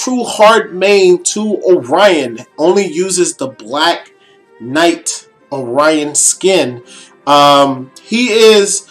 true hard main to Orion. Only uses the Black Knight Orion skin. He is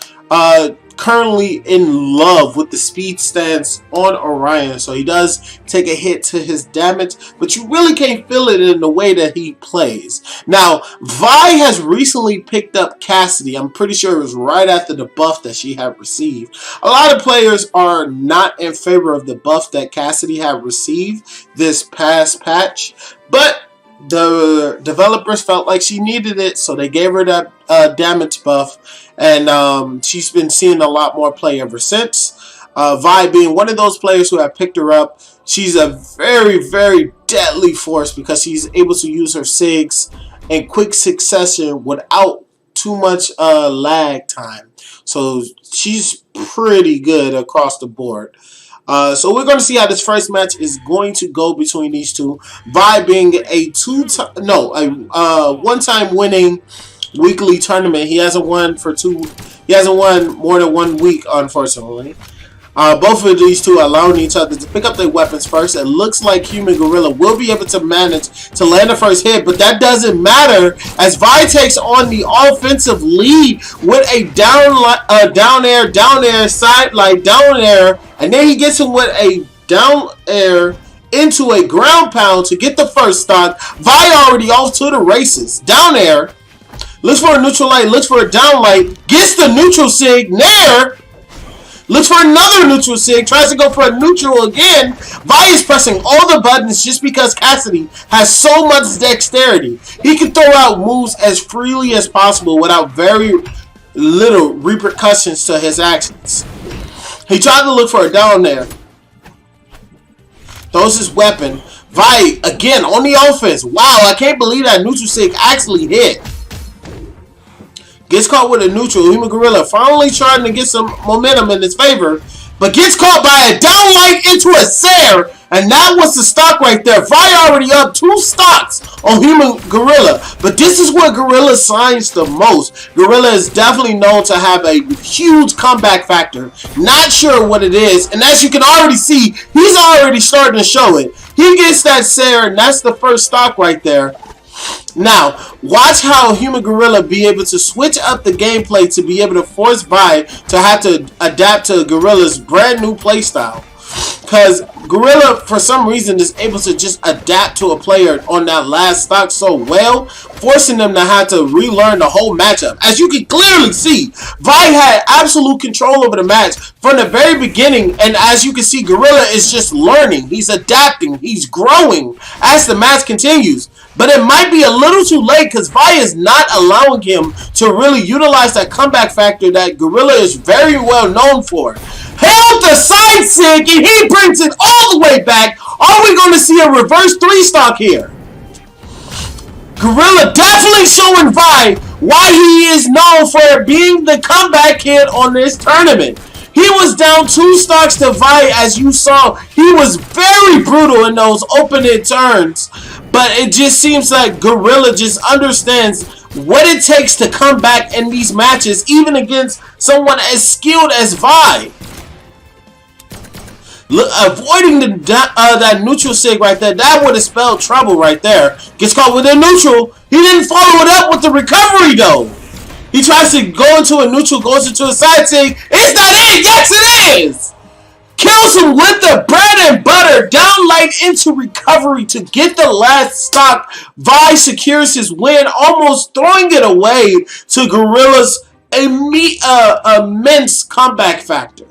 currently in love with the speed stance on Orion, so he does take a hit to his damage, but you really can't feel it in the way that he plays. Now, Vi has recently picked up Cassidy. I'm pretty sure it was right after the buff that she had received. A lot of players are not in favor of the buff that Cassidy had received this past patch, but the developers felt like she needed it, so they gave her that damage buff, and she's been seeing a lot more play ever since. Vi being one of those players who have picked her up. She's a very, very deadly force because she's able to use her SIGs in quick succession without too much lag time. So she's pretty good across the board. So we're going to see how this first match is going to go between these two. Vi being a one-time winning weekly tournament. He hasn't won more than 1 week, unfortunately. Both of these two are allowing each other to pick up their weapons first. It looks like HumanGorilla will be able to manage to land the first hit, but that doesn't matter as Vi takes on the offensive lead with a down air, side like down air, and then he gets him with a down air into a ground pound to get the first stock. Vi already off to the races. Down air, looks for a neutral light, looks for a down light, gets the neutral sig, nair, looks for another neutral sig, tries to go for a neutral again. Vi is pressing all the buttons just because Cassidy has so much dexterity. He can throw out moves as freely as possible without very little repercussions to his actions. He tried to look for a down there. Throws his weapon. Vi, again, on the offense. Wow, I can't believe that neutral sig actually hit. Gets caught with a neutral. HumanGorilla finally trying to get some momentum in his favor, but gets caught by a downlight into a Sair, and that was the stock right there. Vi already up 2 stocks on HumanGorilla, but this is where Gorilla shines the most. Gorilla is definitely known to have a huge comeback factor. Not sure what it is, and as you can already see, he's already starting to show it. He gets that Sair, and that's the first stock right there. Now, watch how HumanGorilla be able to switch up the gameplay to be able to force Vi to have to adapt to Gorilla's brand new playstyle. Because Gorilla, for some reason, is able to just adapt to a player on that last stock so well, forcing them to have to relearn the whole matchup. As you can clearly see, Vi had absolute control over the match from the very beginning, and as you can see, Gorilla is just learning. He's adapting. He's growing as the match continues. But it might be a little too late because Vi is not allowing him to really utilize that comeback factor that Gorilla is very well known for. Held the side sig and he brings it all the way back. Are we going to see a reverse 3-stock here? Gorilla definitely showing Vi why he is known for being the comeback kid on this tournament. He was down 2 stocks to Vi, as you saw. He was very brutal in those opening turns. But it just seems like Gorilla just understands what it takes to come back in these matches, even against someone as skilled as Vi. Look, avoiding that neutral sig right there, that would have spelled trouble right there. Gets caught with a neutral. He didn't follow it up with the recovery though. He tries to go into a neutral, goes into a side sig. Is that it? Yes, it is! Kills him with the bread and butter. Down light into recovery to get the last stock. Vi secures his win, almost throwing it away to Gorilla's immense comeback factor.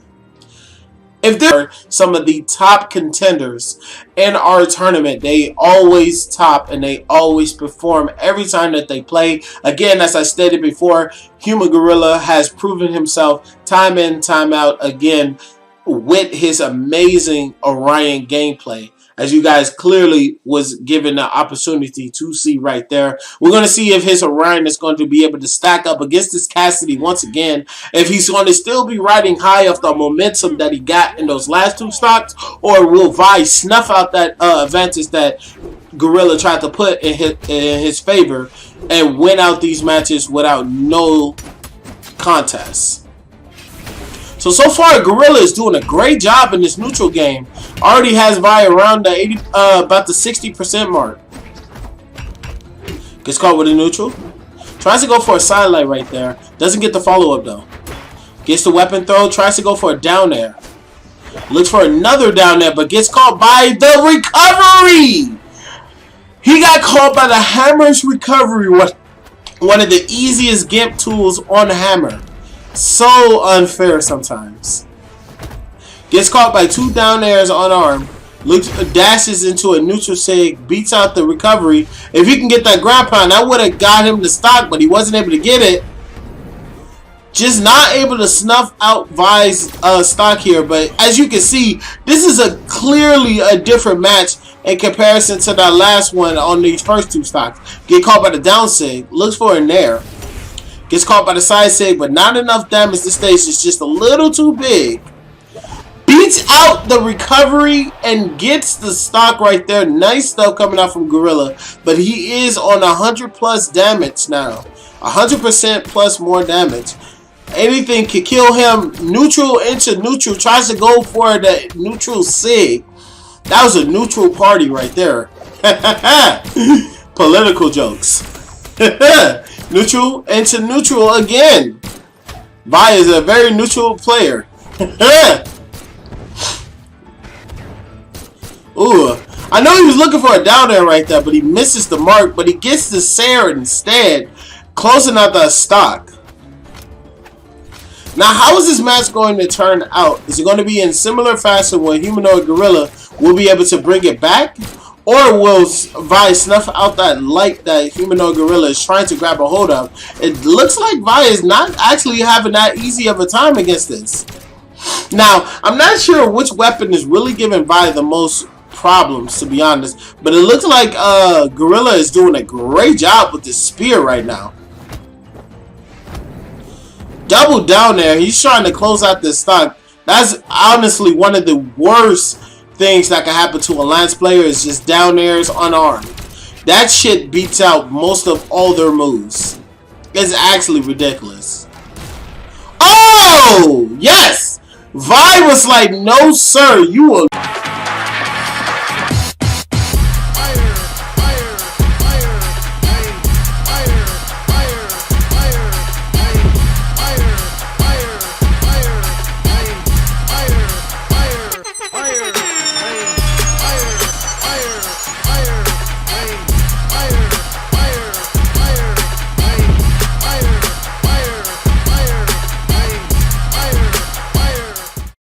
If there are some of the top contenders in our tournament, they always top and they always perform every time that they play. Again, as I stated before, HumanGorilla has proven himself time in, time out again with his amazing Orion gameplay. As you guys clearly was given the opportunity to see right there. We're going to see if his Orion is going to be able to stack up against this Cassidy once again. If he's going to still be riding high off the momentum that he got in those last 2 stocks. Or will Vi snuff out that advantage that Gorilla tried to put in his favor and win out these matches without no contest. So far, Gorilla is doing a great job in this neutral game. Already has Vi around the about the 60% mark. Gets caught with a neutral. Tries to go for a sidelight right there. Doesn't get the follow-up though. Gets the weapon throw. Tries to go for a down air. Looks for another down air, but gets caught by the recovery. He got caught by the Hammer's recovery. One of the easiest GIMP tools on Hammer. So unfair sometimes. Gets caught by 2 down airs unarmed. Dashes into a neutral sig. Beats out the recovery. If he can get that ground pound, that would have got him the stock, but he wasn't able to get it. Just not able to snuff out Vi's stock here. But as you can see, this is clearly a different match in comparison to that last one on these first 2 stocks. Get caught by the down sig. Looks for a nair. Gets caught by the side sig, but not enough damage to stay. It's just a little too big. Beats out the recovery and gets the stock right there. Nice stuff coming out from Gorilla. But he is on 100 plus damage now. 100% plus more damage. Anything can kill him. Neutral into neutral. Tries to go for the neutral sig. That was a neutral party right there. Political jokes. Neutral into neutral again. Vi is a very neutral player. Ooh, I know he was looking for a down there right there, but he misses the mark. But he gets the Sarah instead, closing out that stock. Now, how is this match going to turn out? Is it going to be in similar fashion where Humanoid Gorilla will be able to bring it back? Or will Vi snuff out that light that Humanoid Gorilla is trying to grab a hold of? It looks like Vi is not actually having that easy of a time against this. Now, I'm not sure which weapon is really giving Vi the most problems, to be honest. But it looks like Gorilla is doing a great job with this spear right now. Double down there. He's trying to close out this stock. That's honestly one of the worst things that can happen to a Lance player, is just down airs unarmed. That shit beats out most of all their moves. It's actually ridiculous. Oh! Yes! Vi was like, no sir, you will